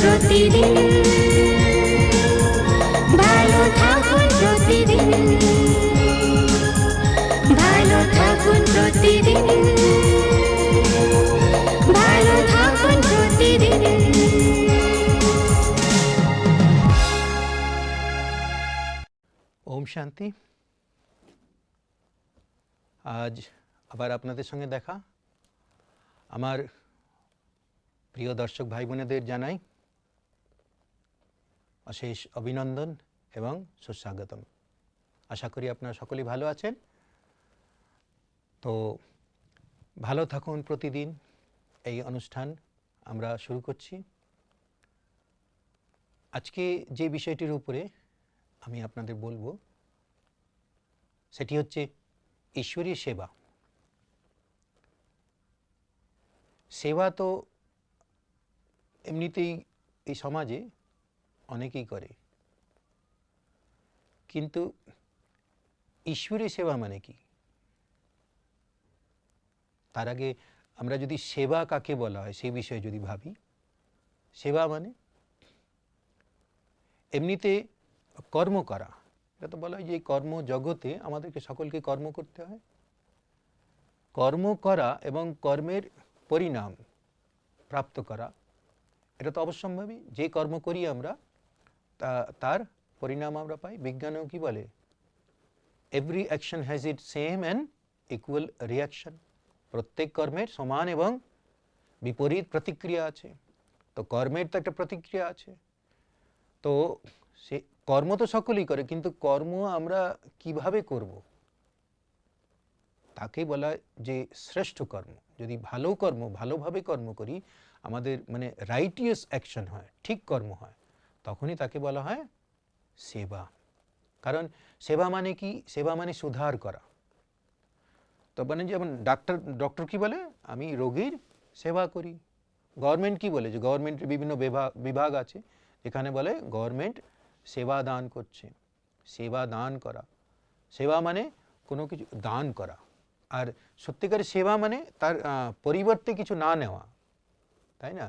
প্রতিদিন, ভালো থাকুন প্রতিদিন, ভালো থাকুন প্রতিদিন, ভালো থাকুন প্রতিদিন। ওম শান্তি। আজ আবার আপনাদের সঙ্গে দেখা। আমার প্রিয় দর্শক ভাই বোনেদের জানাই অশেষ অভিনন্দন এবং সুস্বাগতম। আশা করি আপনারা সকলেই ভালো আছেন। তো ভালো থাকুন প্রতিদিন এই অনুষ্ঠান আমরা শুরু করছি। আজকে যে বিষয়টির উপরে আমি আপনাদের বলবো সেটি হচ্ছে ঈশ্বরীয় সেবা। সেবা তো এমনিতেই এই সমাজে অনেকেই করে, কিন্তু ঈশ্বরীয় সেবা মানে কি? তার আগে আমরা যদি সেবা কাকে বলা হয় সেই বিষয়ে যদি ভাবি, সেবা মানে এমনিতে কর্ম করা। এটা তো বলা হয় যে কর্ম জগতে আমাদেরকে সকলকে কর্ম করতে হয়। কর্ম করা এবং কর্মের পরিণাম প্রাপ্ত করা এটা তো অবশ্যম্ভাবী। যে কর্ম করি আমরা তার পরিণাম আমরা পাই। বিজ্ঞানেও কি বলে? Every action has it same and equal reaction. প্রত্যেক কর্মের সমান এবং বিপরীত প্রতিক্রিয়া আছে। তো কর্মের তো একটা প্রতিক্রিয়া আছে। তো সে কর্ম তো সকলেই করে, কিন্তু কর্ম আমরা কিভাবে করব তাকে বলা যে শ্রেষ্ঠ কর্ম। যদি ভালো কর্ম ভালোভাবে কর্ম করি, আমাদের মানে রাইটিয়াস অ্যাকশন হয়, ঠিক কর্ম হয়, তখনই তাকে বলা হয় সেবা। কারণ সেবা মানে কি? সেবা মানে সুধার করা। তো মানে যেমন ডক্টর কি বলে? আমি রোগীর সেবা করি। গভর্নমেন্ট কি বলে? যে গভর্নমেন্টের বিভিন্ন বিভাগ আছে, এখানে বলে গভর্নমেন্ট সেবা দান করছে। সেবা দান করা, সেবা মানে কোনো কিছু দান করা। আর সত্যিকারের সেবা মানে তার পরিবর্তে কিছু না নেওয়া, তাই না?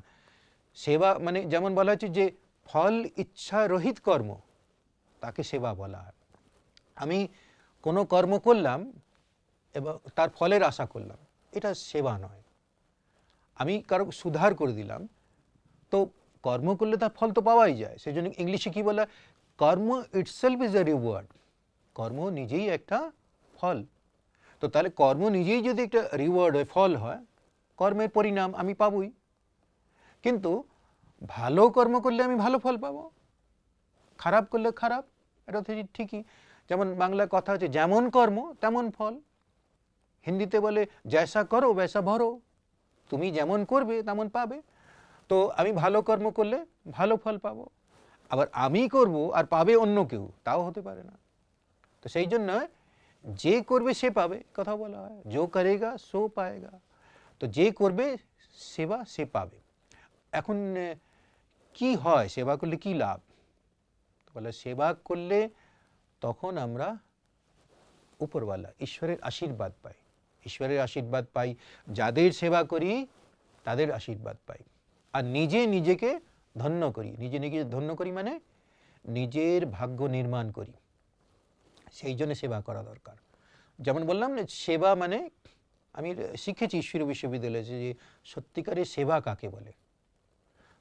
সেবা মানে যেমন বলা হচ্ছে যে ফল ইচ্ছা রহিত কর্ম, তাকে সেবা বলা হয়। আমি কোনো কর্ম করলাম এবং তার ফলের আশা করলাম, এটা সেবা নয়। আমি কারো সুধার করে দিলাম, তো কর্ম করলে তার ফল তো পাওয়াই যায়। সেই জন্য ইংলিশে কী বলা? কর্ম ইটসেলফ ইজ এ রিওয়ার্ড। কর্ম নিজেই একটা ফল। তো তাহলে কর্ম নিজেই যদি একটা রিওয়ার্ড হয়, ফল হয়, কর্মের পরিণাম আমি পাবই। কিন্তু ভালো কর্ম করলে আমি ভালো ফল পাবো, খারাপ করলে খারাপ, এটা তো ঠিকই। যেমন বাংলায় কথা হচ্ছে যেমন কর্ম তেমন ফল। হিন্দিতে বলে জৈসা করো বৈসা ভরো, তুমি যেমন করবে তেমন পাবে। তো আমি ভালো কর্ম করলে ভালো ফল পাবো, আবার আমি করব আর পাবে অন্য কেউ, তাও হতে পারে না। তো সেই জন্য যে করবে সে পাবে, কথা বলা হয় জো করেগা সো পায়েগা। তো যে করবে সেবা সে পাবে। এখন কি হয় সেবা করলে কি লাভ? বলে সেবা করলে তখন আমরা উপরওয়ালা ঈশ্বরের আশীর্বাদ পাই। ঈশ্বরের আশীর্বাদ পাই, যাদের সেবা করি তাদের আশীর্বাদ পাই। আর নিজেকে ধন্য করি। নিজেকে ধন্য করি মানে নিজের ভাগ্য নির্মাণ করি। সেই জন্য সেবা করা দরকার। যেমন বললাম না, সেবা মানে আমি শিখেছি ঈশ্বরীয় বিশ্ববিদ্যালয়ে যে সত্যিকারের সেবা কাকে বলে।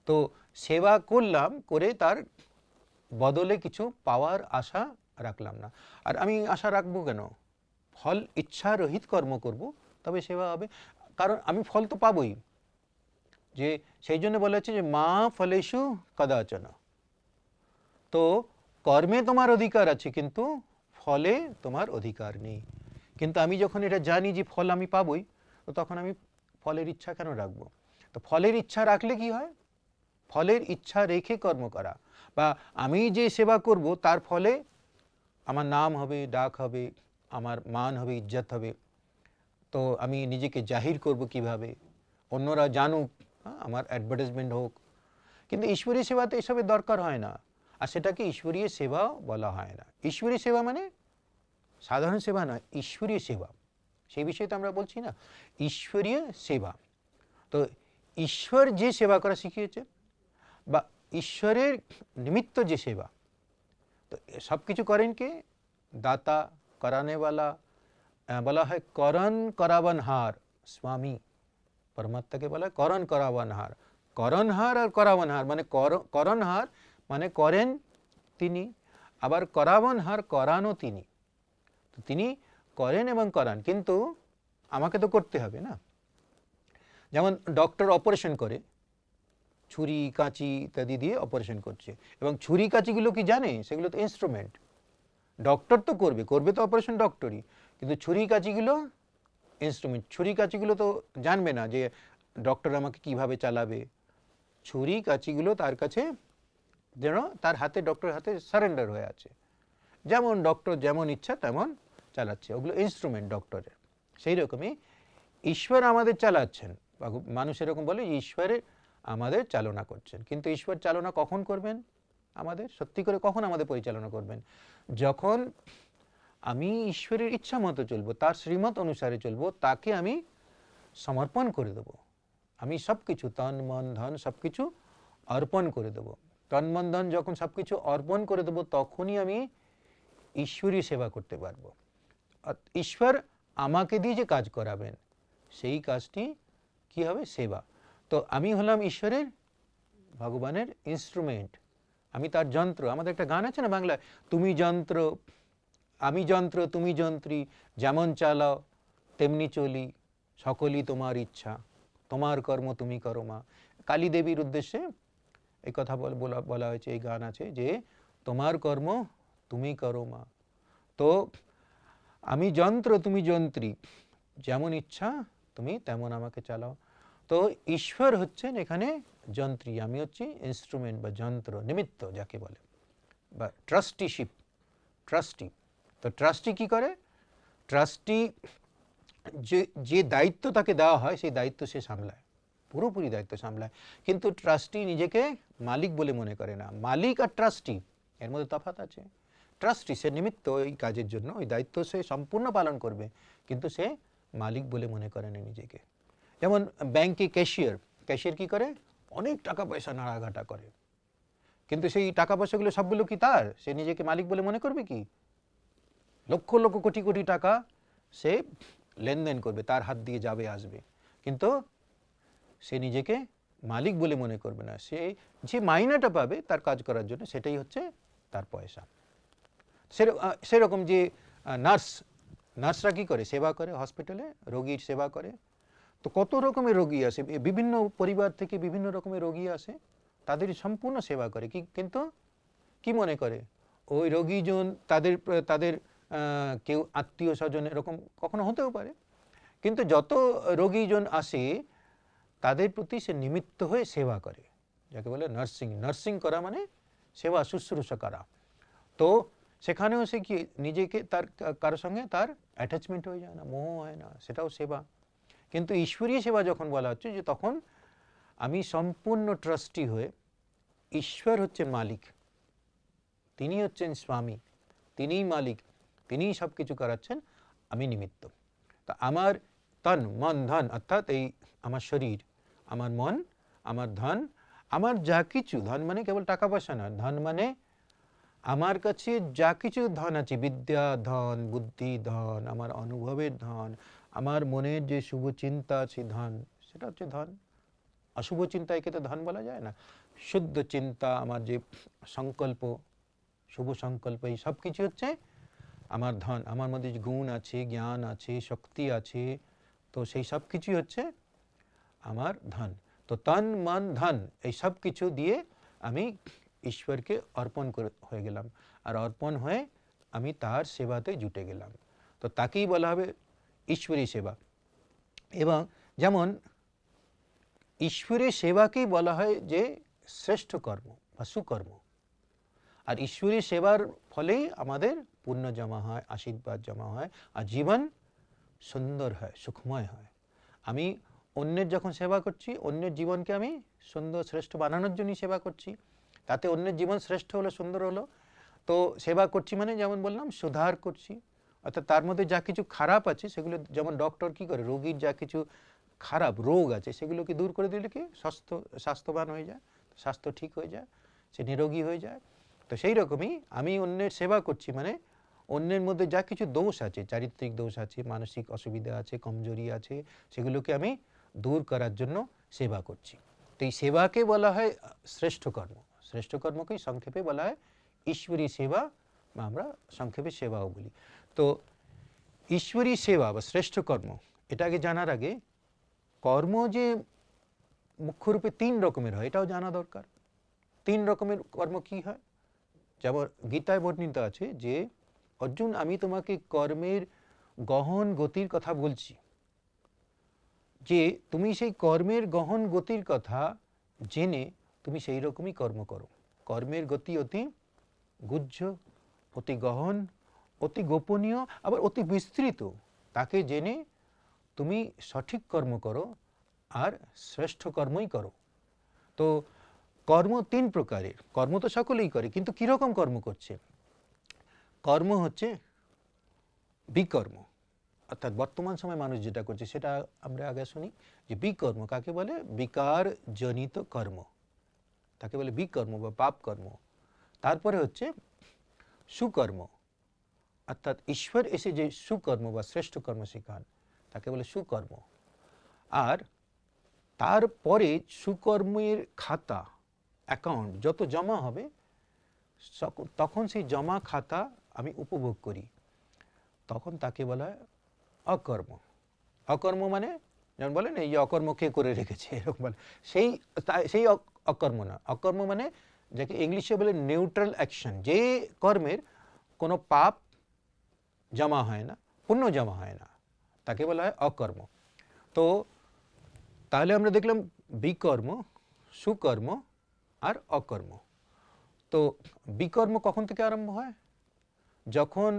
তো সেবা করলাম, করে তার বদলে কিছু পাওয়ার আশা রাখলাম না। আর আমি আশা রাখবো কেন? ফল ইচ্ছা রহিত কর্ম করব, তবে সেবা হবে। কারণ আমি ফল তো পাবই। যে সেই জন্য বলা হচ্ছে যে মা ফলেষু কদাচন। তো কর্মে তোমার অধিকার আছে, কিন্তু ফলে তোমার অধিকার নেই। কিন্তু আমি যখন এটা জানি যে ফল আমি পাবই, তো তখন আমি ফলের ইচ্ছা কেন রাখবো? তো ফলের ইচ্ছা রাখলে কি হয়? ফলের ইচ্ছা রেখে কর্ম করা, বা আমি যে সেবা করব তার ফলে আমার নাম হবে, ডাক হবে, আমার মান হবে, ইজ্জত হবে। তো আমি নিজেকে জাহির করব কিভাবে? অন্যরা জানুক, আমার অ্যাডভার্টাইজমেন্ট হোক। কিন্তু ঈশ্বরীয় সেবাতে এসবের দরকার হয় না, আর সেটাকে ঈশ্বরীয় সেবাও বলা হয় না। ঈশ্বরীয় সেবা মানে সাধারণ সেবা নয়, ঈশ্বরীয় সেবা। সেই বিষয়ে তো আমরা বলছি না, ঈশ্বরীয় সেবা। তো ঈশ্বর যে সেবা করা শিখিয়েছে, বা ঈশ্বরের নিমিত্ত যে সেবা, তো সব কিছু করেন কে? দাতা, করানেওয়ালা, বলা হয় করণ করাবনহার স্বামী। পরমাত্মাকে বলা হয় করণ করাবনহার। করণহার আর করাবনহার মানে করণহার মানে করেন তিনি, আবার করাবনহার করানো তিনি। তো তিনি করেন এবং করান, কিন্তু আমাকে তো করতে হবে না। যেমন ডক্টর অপারেশন করে, ছুরি কাঁচি ইত্যাদি দিয়ে অপারেশন করছে, এবং ছুরি কাঁচিগুলো কি জানে? সেগুলো তো ইনস্ট্রুমেন্ট। ডক্টর তো করবে তো অপারেশন ডক্টরই, কিন্তু ছুরি কাঁচিগুলো ইনস্ট্রুমেন্ট। ছুরি কাঁচিগুলো তো জানবে না যে ডক্টর আমাকে কিভাবে চালাবে। ছুরি কাঁচিগুলো তার কাছে যেন তার হাতে, ডক্টর হাতে সারেন্ডার হয়ে আছে। যেমন ডক্টর যেমন ইচ্ছা তেমন চালাচ্ছে, ওগুলো ইনস্ট্রুমেন্ট ডক্টরের। সেই রকমই ঈশ্বর আমাদের চালাচ্ছেন। মানুষ এরকম বলে ঈশ্বরে আমাদের চালনা করছেন, কিন্তু ঈশ্বর চালনা কখন করবেন? আমাদের সত্যি করে কখন আমাদের পরিচালনা করবেন? যখন আমি ঈশ্বরের ইচ্ছা মতো চলবো, তার শ্রীমত অনুসারে চলবো, তাকে আমি সমর্পণ করে দেব। আমি সব কিছু তন মন ধন সব কিছু অর্পণ করে দেব। তন মন ধন যখন সব কিছু অর্পণ করে দেব, তখনই আমি ঈশ্বরী সেবা করতে পারবো। ঈশ্বর আমাকে দিয়ে যে কাজ করাবেন, সেই কাজটি কি হবে? সেবা। তো আমি হলাম ঈশ্বরের, ভগবানের ইনস্ট্রুমেন্ট, আমি তার যন্ত্র। আমাদের একটা গান আছে না বাংলায়, তুমি যন্ত্র আমি যন্ত্র তুমি যন্ত্রী, যেমন চালাও তেমনি চলি, সকলই তোমার ইচ্ছা, তোমার কর্ম তুমি করো মা। কালী দেবীর উদ্দেশ্যে এই কথা বলা হয়েছে, এই গান আছে যে তোমার কর্ম তুমি করো মা। তো আমি যন্ত্র তুমি যন্ত্রী, যেমন ইচ্ছা তুমি তেমন আমাকে চালাও। তো ঈশ্বর হচ্ছেন এখানে যন্ত্রী, আমি হচ্ছি ইনস্ট্রুমেন্ট বা যন্ত্র, নিমিত্ত যাকে বলে, বা ট্রাস্টিশিপ, ট্রাস্টি। তো ট্রাস্টি কি করে? ট্রাস্টি যে দায়িত্ব তাকে দেওয়া হয়, সেই দায়িত্ব সে সামলায়, পুরোপুরি দায়িত্ব সামলায়। কিন্তু ট্রাস্টি নিজেকে মালিক বলে মনে করে না। মালিক আর ট্রাস্টি এর মধ্যে তফাৎ আছে। ট্রাস্টি সে নিমিত্ত ওই কাজের জন্য, ওই দায়িত্ব সে সম্পূর্ণ পালন করবে, কিন্তু সে মালিক বলে মনে করে না নিজেকে। যেমন ব্যাংকে ক্যাশিয়ার কি করে? অনেক টাকা পয়সা নাড়াঘাটা করে, কিন্তু সেই টাকা পয়সাগুলো সবগুলো কি তার? সে নিজেকে মালিক বলে মনে করবে কি? লক্ষ লক্ষ কোটি কোটি টাকা সে লেনদেন করবে, তার হাত দিয়ে যাবে আসবে, কিন্তু সে নিজেকে মালিক বলে মনে করবে না। সে যে মাইনাটা পাবে তার কাজ করার জন্য, সেটাই হচ্ছে তার পয়সা। সেরকম যে নার্সরা কি করে? সেবা করে, হসপিটালে রোগীর সেবা করে। তো কত রকমের রোগী আসে, বিভিন্ন পরিবার থেকে বিভিন্ন রকমের রোগী আসে, তাদের সম্পূর্ণ সেবা করে। কিন্তু কি মনে করে? ওই রোগীজন তাদের কেউ আত্মীয় স্বজন এরকম কখনো হতেও পারে, কিন্তু যত রোগীজন আসে তাদের প্রতি সে নিমিত্ত হয়ে সেবা করে, যাকে বলে নার্সিং। নার্সিং করা মানে সেবা শুশ্রূষা করা। তো সেখানেও সে কি নিজেকে তার কারোর সঙ্গে তার অ্যাটাচমেন্ট হয়ে যায় না, মোহ হয় না, সেটাও সেবা। কিন্তু ঈশ্বরীয় সেবা যখন বলা হচ্ছে, যে তখন আমি সম্পূর্ণ ট্রাস্টি হয়ে, ঈশ্বর হচ্ছে মালিক, তিনি হচ্ছেন স্বামী, তিনিই মালিক, তিনিই সব কিছু করাচ্ছেন, আমি নিমিত্ত। তো আমার তন মন ধন, অর্থাৎ এই আমার শরীর, আমার মন, আমার ধন, আমার যা কিছু, ধন মানে কেবল টাকা পয়সা নয়, ধন মানে আমার কাছে যা কিছু ধন আছে, বিদ্যা ধন, বুদ্ধি ধন, আমার অনুভবের ধন, আমার মনের যে শুভ চিন্তা আছে ধন, সেটা হচ্ছে ধন। অশুভ চিন্তা একে তো ধন বলা যায় না। শুদ্ধ চিন্তা, আমার যে সংকল্প, শুভ সংকল্প, এই সব কিছু হচ্ছে আমার ধন। আমার মধ্যে যে গুণ আছে, জ্ঞান আছে, শক্তি আছে, তো সেই সব কিছুই হচ্ছে আমার ধন। তো তন মন ধন এই সব কিছু দিয়ে আমি ঈশ্বরকে অর্পণ হয়ে গেলাম, আর অর্পণ হয়ে আমি তার সেবাতে জুটে গেলাম। তো তাকেই বলা হবে ঈশ্বরী সেবা। এবং যেমন ঈশ্বরের সেবাকেই বলা হয় যে শ্রেষ্ঠ কর্ম বা সুকর্ম। আর ঈশ্বরী সেবার ফলেই আমাদের পুণ্য জমা হয়, আশীর্বাদ জমা হয়, আর জীবন সুন্দর হয়, সুখময় হয়। আমি অন্যের যখন সেবা করছি, অন্যের জীবনকে আমি সুন্দর শ্রেষ্ঠ বানানোর জন্যই সেবা করছি, তাতে অন্যের জীবন শ্রেষ্ঠ হলো, সুন্দর হলো। তো সেবা করছি মানে যেমন বললাম সুধার করছি, অর্থাৎ তার মধ্যে যা কিছু খারাপ আছে সেগুলো, যেমন ডক্টর কি করে, রোগীর যা কিছু খারাপ রোগ আছে সেগুলোকে দূর করে দিলে কি স্বাস্থ্যবান হয়ে যায়, স্বাস্থ্য ঠিক হয়ে যায়। সে নিরোগী হয়ে যায়। তো সেই রকমই আমি অন্যের সেবা করছি মানে অন্যের মধ্যে যা কিছু দোষ আছে, চারিত্রিক দোষ আছে, মানসিক অসুবিধা আছে, কমজোরি আছে, সেগুলোকে আমি দূর করার জন্য সেবা করছি। তো এই সেবাকে বলা হয় শ্রেষ্ঠ কর্ম। শ্রেষ্ঠ কর্মকেই সংক্ষেপে বলা হয় ঈশ্বরী সেবা, বা আমরা সংক্ষেপে সেবাও বলি। তো ঈশ্বরী সেবা বা শ্রেষ্ঠ কর্ম, এটা আগে জানার আগে কর্ম যে মুখ্যরূপে 3 রকমের হয় এটাও জানা দরকার। 3 রকমের কর্ম কি হয়? যেমন গীতায় বর্ণিত আছে যে অর্জুন, আমি তোমাকে কর্মের গহন গতির কথা বলছি, যে তুমি সেই কর্মের গহন গতির কথা জেনে তুমি সেই রকমই কর্ম করো। কর্মের গতি অতি গুহ্য, অতি গহন, অতি গোপনীয়, আবার অতি বিস্তৃত। তাকে জেনে তুমি সঠিক কর্ম করো আর শ্রেষ্ঠ কর্মই করো। তো কর্ম 3 প্রকারের। কর্ম তো সকলেই করে, কিন্তু কীরকম কর্ম করছে? কর্ম হচ্ছে বিকর্ম, অর্থাৎ বর্তমান সময় মানুষ যেটা করছে সেটা আমরা আগে শুনি যে বিকর্ম কাকে বলে? বিকার জনিত কর্ম, তাকে বলে বিকর্ম বা পাপ কর্ম। তারপরে হচ্ছে সুকর্ম, অর্থাৎ ঈশ্বর এসে যে সুকর্ম বা শ্রেষ্ঠ কর্ম শেখান তাকে বলে সুকর্ম। আর তারপরে সুকর্মের খাতা, অ্যাকাউন্ট যত জমা হবে তখন সেই জমা খাতা আমি উপভোগ করি, তখন তাকে বলা হয় অকর্ম। অকর্ম মানে যেমন বলেন এই যে অকর্ম কে করে রেখেছে এরকম বলে, সেই অকর্ম না। অকর্ম মানে যাকে ইংলিশে বলে নিউট্রাল অ্যাকশন, যে কর্মের কোনো পাপ জমা হয় না, পুণ্য জমা হয় না, তাকে বলা হয় অকর্ম। তো তাহলে আমরা দেখলাম বিকর্ম, সুকর্ম আর অকর্ম। তো বিকর্ম কখন থেকে আরম্ভ হয়? যখন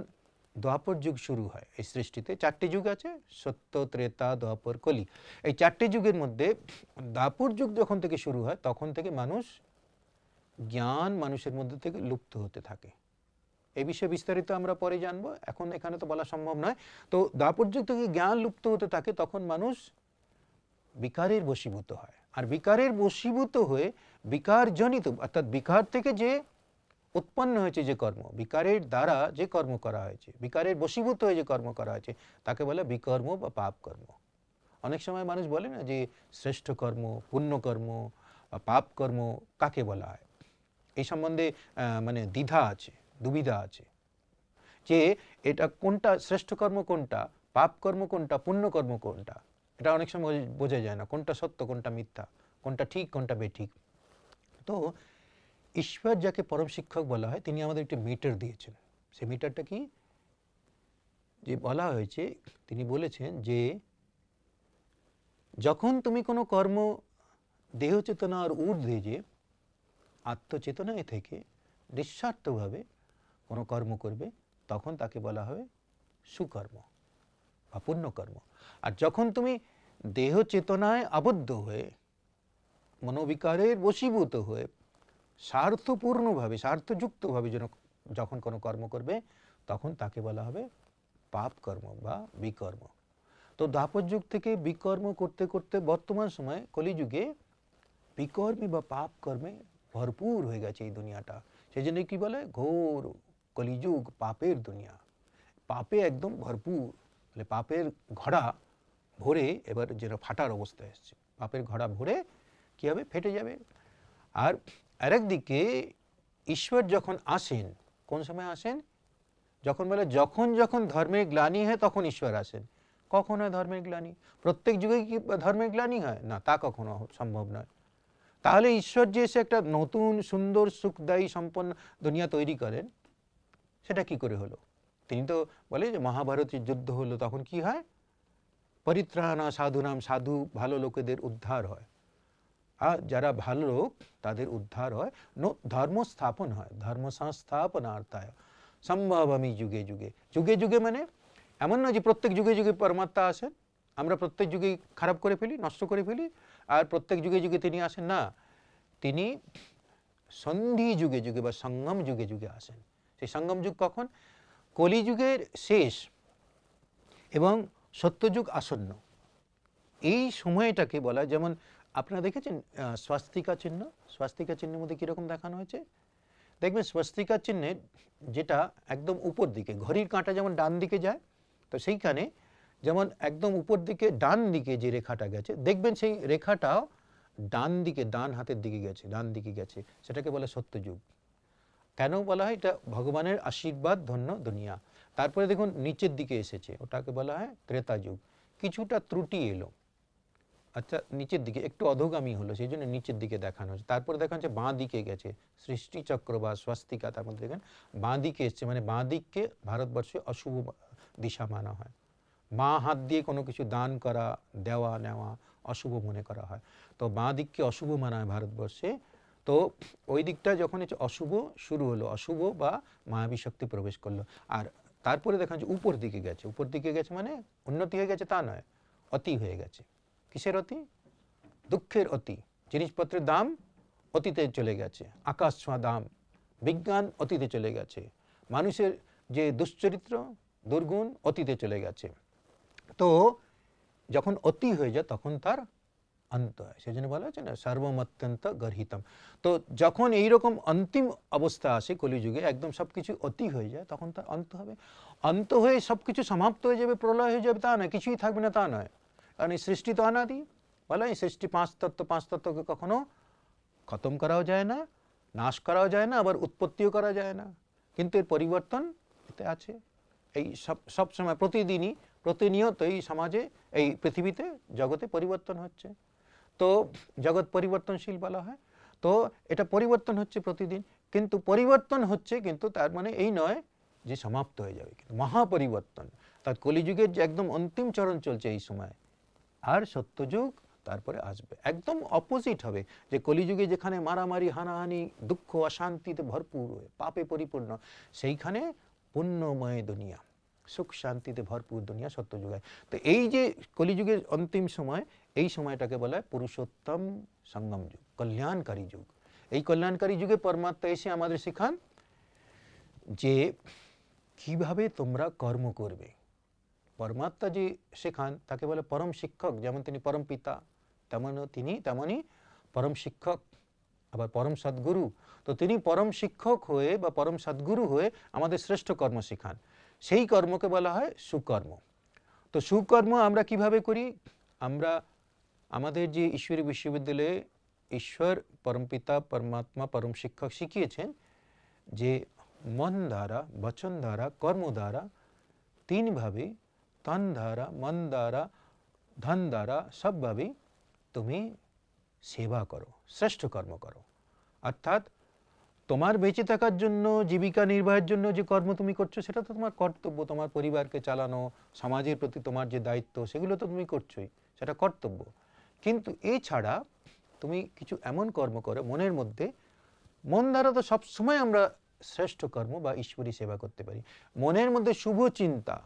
দ্বাপর যুগ শুরু হয়। এই সৃষ্টিতে 4টে যুগ আছে, সত্য, ত্রেতা, দ্বাপর, কলি। এই 4টে যুগের মধ্যে দ্বাপর যুগ যখন থেকে শুরু হয় তখন থেকে জ্ঞান মানুষের মধ্যে থেকে লুপ্ত হতে থাকে। এই বিষয়ে বিস্তারিত আমরা পরে জানবো, এখন এখানে তো বলা সম্ভব নয়। তো দ্বাপর যুগ থেকে জ্ঞান লুপ্ত হতে থাকে, তখন মানুষ বিকারের বশীভূত হয়। আর বিকারের বশীভূত হয়ে বিকারজনিত, অর্থাৎ বিকার থেকে যে উৎপন্ন হয়েছে যে কর্ম, বিকারের দ্বারা যে কর্ম করা হয়েছে, বিকারের বশীভূত হয়ে যে কর্ম করা হয়েছে তাকে বলে বিকর্ম বা পাপ কর্ম। অনেক সময় মানুষ বলে না যে শ্রেষ্ঠ কর্ম, পুণ্যকর্ম বা পাপ কর্ম কাকে বলা হয়, এই সম্বন্ধে মানে দ্বিধা আছে, দুবিধা আছে যে এটা কোনটা শ্রেষ্ঠ কর্ম, কোনটা পাপ কর্ম, কোনটা পুণ্যকর্ম, কোনটা এটা অনেক সময় বোঝা যায় না, কোনটা সত্য কোনটা মিথ্যা, কোনটা ঠিক কোনটা বেঠিক। তো ঈশ্বর যাকে পরম শিক্ষক বলা হয় তিনি আমাদের একটি মিটার দিয়েছেন। সেই মিটারটা কি? যে বলা হয়েছে, তিনি বলেছেন যে যখন তুমি কোনো কর্ম দেহ চেতনার ঊর্ধ্বে যে আত্মচেতনায় থেকে নিঃস্বার্থভাবে কোনো কর্ম করবে তখন তাকে বলা হবে সুকর্ম বা পুণ্যকর্ম। আর যখন তুমি দেহ চেতনায় আবদ্ধ হয়ে মনোবিকারের বশীভূত হয়ে স্বার্থপূর্ণভাবে, স্বার্থযুক্তভাবে যখন কোনো কর্ম করবে তখন তাকে বলা হবে পাপ কর্ম বা বিকর্ম। তো দ্বাপর যুগ থেকে বিকর্ম করতে করতে বর্তমান সময়ে কলিযুগে বিকর্মে বা পাপ কর্মে ভরপুর হয়ে গেছে এই দুনিয়াটা। সেই জন্য কি বলে ঘোর কলিযুগ পাপের দুনিয়া, পাপে একদম ভরপুর। মানে পাপের ঘোড়া ভরে এবার যেটা ফাটার অবস্থা এসছে, পাপের ঘোড়া ভরে কি হবে? ফেটে যাবে। আর আরেকদিকে ঈশ্বর যখন আসেন, কোন সময় আসেন? যখন বলে যখন যখন ধর্মের গ্লানি হয় তখন ঈশ্বর আসেন। কখন হয় ধর্মের গ্লানি? প্রত্যেক যুগে কি ধর্মের গ্লানি হয়? না, তা কখনো সম্ভব নয়। তাহলে ঈশ্বর যে এসে একটা নতুন সুন্দর সুখদায়ী সম্পন্ন দুনিয়া তৈরি করেন, সেটা কি করে হলো? তিনি তো বলে যে মহাভারতের যুদ্ধ হলো, তখন কি হয়? পরিত্রাণা সাধুনাম, সাধু ভালো লোকেদের উদ্ধার হয়, আর যারা ভালো লোক তাদের উদ্ধার হয়, ধর্ম স্থাপন হয়, ধর্ম সংস্থাপনার্থায় সম্ভবামি যুগে যুগে। যুগে যুগে মানে এমন নয় যে প্রত্যেক যুগে যুগে পরমাত্মা আসেন, আমরা প্রত্যেক যুগেই খারাপ করে ফেলি, নষ্ট করে ফেলি, আর প্রত্যেক যুগে যুগে তিনি আসেন না। তিনি সন্ধি যুগে যুগে বা সঙ্গম যুগে যুগে আসেন। সেই সঙ্গম যুগ কখন? কলিযুগের শেষ এবং সত্যযুগ আসন্ন, এই সময়টাকে বলা। যেমন আপনারা দেখেছেন স্বাস্তিকা চিহ্ন? স্বাস্তিকা চিহ্নের মধ্যে কীরকম দেখানো হয়েছে? দেখবেন স্বস্তিকা চিহ্নের যেটা একদম উপর দিকে, ঘড়ির কাঁটা যেমন ডান দিকে যায়, তো সেইখানে যেমন একদম উপর দিকে ডান দিকে যে রেখাটা গেছে, দেখবেন সেই রেখাটাও ডান দিকে, ডান হাতের দিকে গেছে, ডান দিকে গেছে, সেটাকে বলে সত্যযুগ। কেন বলা হয়? এটা ভগবানের আশীর্বাদ ধন্য দুনিয়া। তারপরে দেখুন নিচের দিকে এসেছে, ওটাকে বলা হয় ত্রেতা যুগ। কিছুটা ত্রুটি এলো, আচ্ছা নিচের দিকে একটু অধোগামী হলো, সেই জন্য নিচের দিকে দেখানো হচ্ছে। তারপরে দেখানো হচ্ছে বাঁ দিকে গেছে, সৃষ্টিচক্র বা স্বস্তিকা, তার মধ্যে দেখেন বাঁ দিকে এসছে, মানে বাঁ দিককে ভারতবর্ষে অশুভ দিশা মানা হয়। বাঁ হাত দিয়ে কোনো কিছু দান করা, দেওয়া নেওয়া অশুভ মনে করা হয়, তো বাঁ দিককে অশুভ মানা হয় ভারতবর্ষে। তো ওই দিকটা যখন অশুভ শুরু হলো, অশুভ বা মায়াবী শক্তি প্রবেশ করলো। আর তারপরে দেখা যাচ্ছে উপর দিকে গেছে, উপর দিকে গেছে মানে উন্নতি হয়ে গেছে তা নয়, অতি হয়ে গেছে। কিসের অতি? দুঃখের অতি। জিনিসপত্রের দাম অতীতে চলে গেছে, আকাশ ছোঁয়া দাম। বিজ্ঞান অতীতে চলে গেছে, মানুষের যে দুশ্চরিত্র দুর্গুণ অতীতে চলে গেছে। তো যখন অতি হয়ে যায় তখন তার অন্ত হয়। সেই জন্য বলা হচ্ছে না সর্বমত্যন্ত গর্হিতম। তো যখন এইরকম অন্তিম অবস্থা আসে কলিযুগে, একদম সব কিছু অতি হয়ে যায়, তখন তার অন্ত হবে। অন্ত হয়ে সব কিছু সমাপ্ত হয়ে যাবে, প্রলয় হয়ে যাবে তা নয়, কিছুই থাকবে না তা নয়। কারণ এই সৃষ্টি তো অনাদি, বলা এই সৃষ্টি পাঁচ তত্ত্বকে কখনো খতম করাও যায় না, নাশ করাও যায় না, আবার উৎপত্তিও করা যায় না। কিন্তু এর পরিবর্তন এতে আছে। এই সব সময় প্রতিদিনই প্রতিনিয়ত এই সমাজে, এই পৃথিবীতে, জগতে পরিবর্তন হচ্ছে। তো জগৎ পরিবর্তনশীল বলা হয়। তো এটা পরিবর্তন হচ্ছে প্রতিদিন, কিন্তু পরিবর্তন হচ্ছে, কিন্তু তার মানে এই নয় যে সমাপ্ত হয়ে যাবে। কিন্তু মহাপরিবর্তন, তার কলিযুগের যে একদম অন্তিম চরণ চলছে এই সময়, আর সত্যযুগ তারপরে আসবে। একদম অপোজিট হবে, যে কলিযুগে যেখানে মারামারি, হানাহানি, দুঃখ, অশান্তিতে ভরপুর, পাপে পরিপূর্ণ, সেইখানে পুণ্যময় দুনিয়া, সুখ শান্তিতে ভরপুর দুনিয়া সত্যযুগে। তো এই যে কলিযুগের অন্তিম সময়, এই সময়টাকে বলা হয় পুরুষোত্তম সঙ্গম যুগ, কল্যাণকারী যুগ। এই কল্যাণকারী যুগে পরমাত্মা এসে আমাদের শেখান যে কিভাবে তোমরা কর্ম করবে। পরমাত্মা যে শেখান তাকে বলে পরম শিক্ষক। যেমন তিনি পরম পিতা, তেমনই পরম শিক্ষক, আবার পরম সদ্গুরু। তো তিনি পরম শিক্ষক হয়ে বা পরম সদ্গুরু হয়ে আমাদের শ্রেষ্ঠ কর্ম শেখান। সেই কর্মকে বলা হয় সুকর্ম। তো সুকর্ম আমরা কিভাবে করি? আমরা আমাদের যে ঈশ্বরী বিশ্ববিদ্যালয়ে ঈশ্বর পরমপিতা পরমাত্মা পরম শিক্ষক শিখিয়েছেন যে মন দ্বারা, বচন দ্বারা, কর্ম দ্বারা, তিনভাবে তন দ্বারা, মন দ্বারা, ধন দ্বারা, সবভাবেই তুমি সেবা করো, শ্রেষ্ঠ কর্ম করো। অর্থাৎ তোমার বেঁচে থাকার জন্য, জীবিকা নির্বাহের জন্য যে কর্ম তুমি করছো সেটা তো তোমার কর্তব্য। তোমার পরিবারকে চালানো, সমাজের প্রতি তোমার যে দায়িত্ব, সেগুলো তো তুমি করছোই, সেটা কর্তব্য। কিন্তু এছাড়া তুমি কিছু এমন কর্ম করো মনের মধ্যে, মন দ্বারা তো সবসময় আমরা শ্রেষ্ঠ কর্ম বা ঈশ্বরী সেবা করতে পারি। মনের মধ্যে শুভ চিন্তা,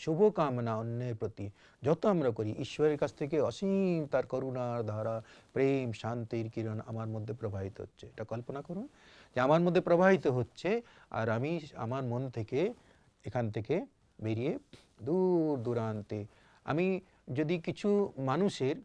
শুভ কামনা অন্যের প্রতি যত আমরা করি, ঈশ্বরের কাছ থেকে অসীম তার করুণার ধারা, প্রেম, শান্তির কিরণ আমার মধ্যে প্রবাহিত হচ্ছে। এটা কল্পনা করুন যে আমার মধ্যে প্রবাহিত হচ্ছে, আর আমি আমার মন থেকে, এখান থেকে বেরিয়ে দূর দূরান্তে, আমি যদি কিছু মানুষের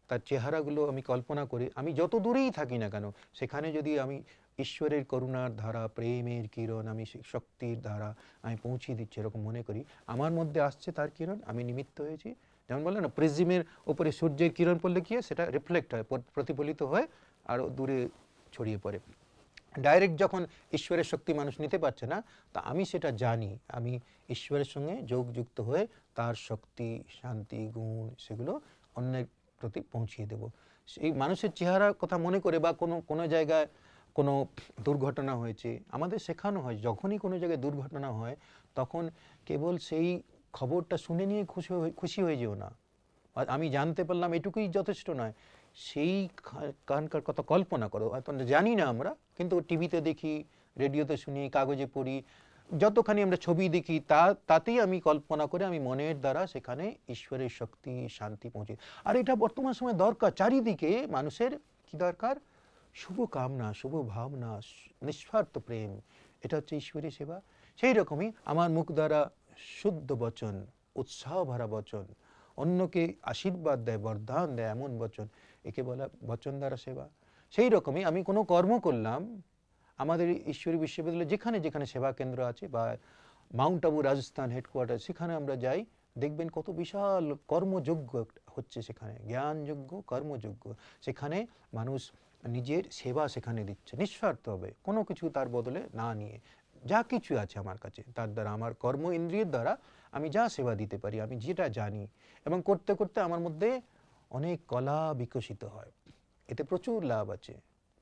তার চেহারাগুলো আমি কল্পনা করি, আমি যত দূরেই থাকি না কেন, সেখানে যদি আমি ঈশ্বরের করুণার ধারা, প্রেমের কিরণ, আমি সেই শক্তির ধারা আমি পৌঁছিয়ে দিচ্ছি এরকম মনে করি, আমার মধ্যে আসছে তার কিরণ, আমি নিমিত্ত হয়েছি। যেমন বললেন না, প্রিজমের উপরে সূর্যের কিরণ পড়লে কি হয়, সেটা রিফ্লেক্ট হয়, প্রতিফলিত হয়, আর দূরে ছড়িয়ে পড়ে। ডাইরেক্ট যখন ঈশ্বরের শক্তি মানুষ নিতে পারছে না, তা আমি সেটা জানি, আমি ঈশ্বরের সঙ্গে যোগযুক্ত হয়ে তার শক্তি, শান্তি, গুণ সেগুলো অন্যের প্রতি পৌঁছিয়ে দেব। সেই মানুষের চেহারার কথা মনে করে, বা কোনো জায়গায় কোনো দুর্ঘটনা হয়েছে, আমাদের শেখানো হয় যখনই কোনো জায়গায় দুর্ঘটনা হয়, তখন কেবল সেই খবরটা শুনে নিয়ে খুশি হয়ে যেও না, আর আমি জানতে পারলাম এটুকুই যথেষ্ট নয়, সেই কানকার কথা কল্পনা করো। হয়তো জানি না আমরা, কিন্তু টিভিতে দেখি, রেডিওতে শুনি, কাগজে পড়ি, যতখানি আমরা ছবি দেখি, তাতেই আমি কল্পনা করে আমি মনের দ্বারা সেখানে ঈশ্বরের শক্তি, শান্তি পৌঁছে। আর এটা বর্তমান সময় দরকার। চারিদিকে মানুষের কি দরকার? শুভ কামনা, শুভ ভাবনা, নিঃস্বার্থ প্রেম, এটা হচ্ছে ঈশ্বরী সেবা। সেই রকমই আমার মুখ দ্বারা শুদ্ধ বচন, উৎসাহ ভরা বচন, অন্যকে আশীর্বাদ দেয়, বরদান দেয় এমন বচন, একে বলা বচন দ্বারা সেবা। সেই রকমই আমি কোনো কর্ম করলাম, আমাদের ঈশ্বরী বিশ্ববিদ্যালয়ে যেখানে যেখানে সেবা কেন্দ্র আছে বা মাউন্ট আবু রাজস্থান হেডকোয়ার্টার, সেখানে আমরা যাই, দেখবেন কত বিশাল কর্মযজ্ঞ হচ্ছে সেখানে, জ্ঞানযজ্ঞ, কর্মযজ্ঞ। সেখানে মানুষ নিজের সেবা সেখানে দিচ্ছে নিঃস্বার্থভাবে, কোনো কিছু তার বদলে না নিয়ে। যা কিছু আছে আমার কাছে, তার দ্বারা, আমার কর্ম ইন্দ্রিয়ের দ্বারা আমি যা সেবা দিতে পারি, আমি যেটা জানি, এবং করতে করতে আমার মধ্যে অনেক কলা বিকশিত হয়। এতে প্রচুর লাভ আছে।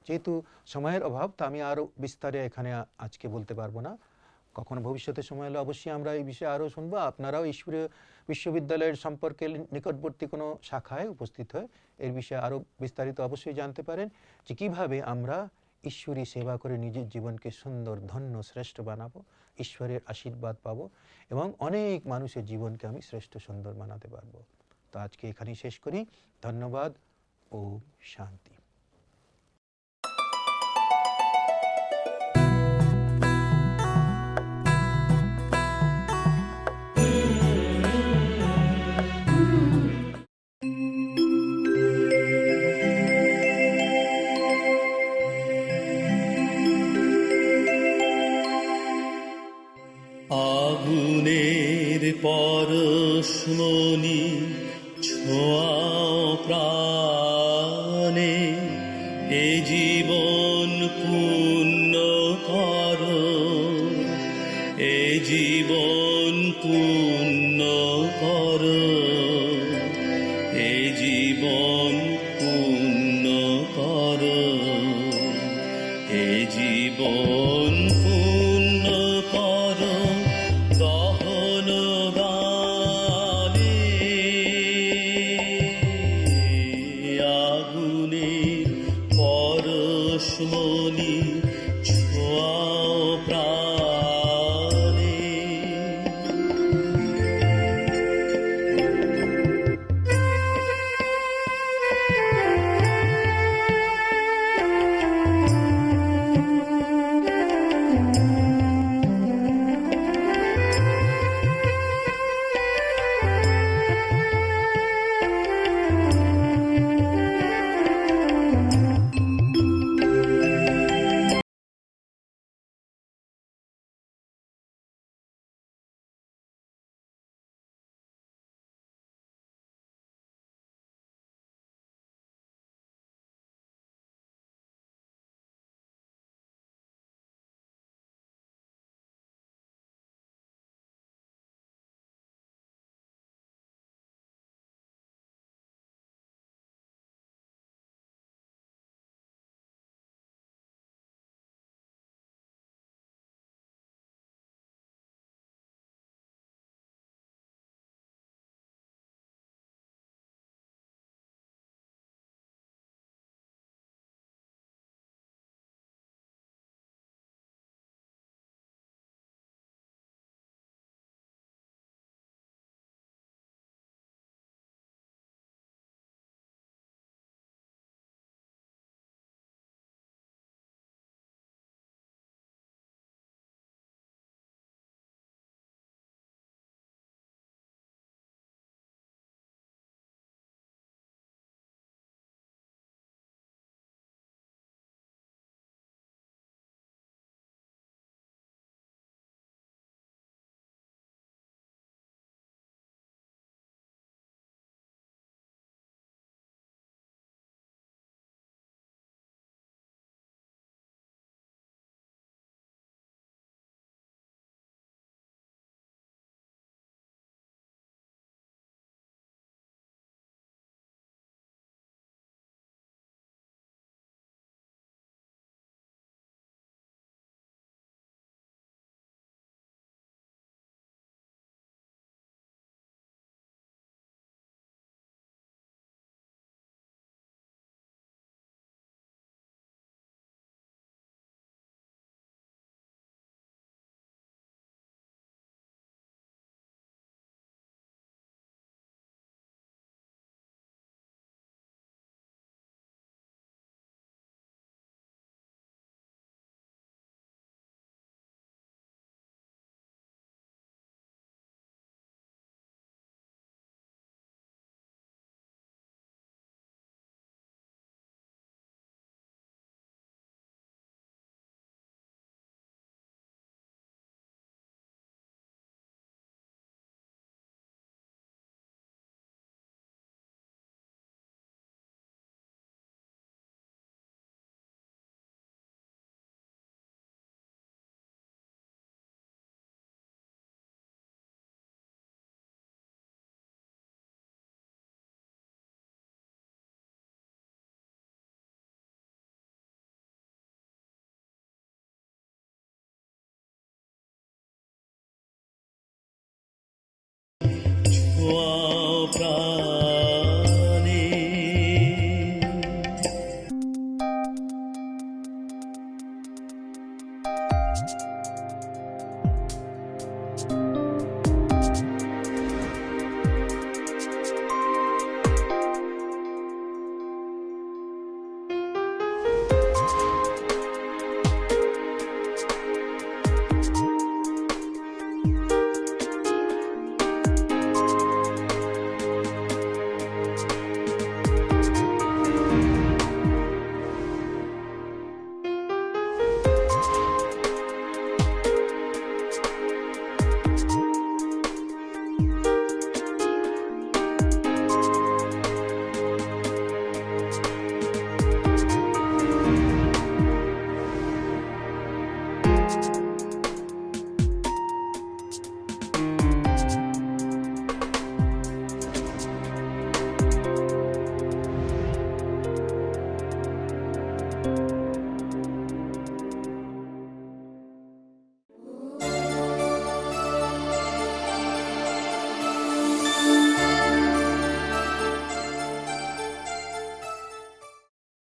যেহেতু সময়ের অভাব, তা আমি আরও বিস্তারে এখানে আজকে বলতে পারবো না। কখনো ভবিষ্যতে সময় হলে অবশ্যই আমরা এই বিষয়ে আরও শুনবো। আপনারাও ঈশ্বরীয় বিশ্ববিদ্যালয়ের সম্পর্কে নিকটবর্তী কোনো শাখায় উপস্থিত হয়ে এর বিষয়ে আরও বিস্তারিত অবশ্যই জানতে পারেন, যে কীভাবে আমরা ঈশ্বরী সেবা করে নিজের জীবনকে সুন্দর, ধন্য, শ্রেষ্ঠ বানাবো, ঈশ্বরের আশীর্বাদ পাবো, এবং অনেক মানুষের জীবনকে আমি শ্রেষ্ঠ, সুন্দর বানাতে পারবো। তো আজকে এখানেই শেষ করি। ধন্যবাদ। ওম শান্তি। আগুনের পরশমণি ছোঁয়াও প্রাণে, এ জীবন পূর্ণ করো, এ জীবন পূর্ণ করো, এ জীবন পূর্ণ করো, এ জীবন পূর্ণ করো দহন গানে। আগুনের পরশমণি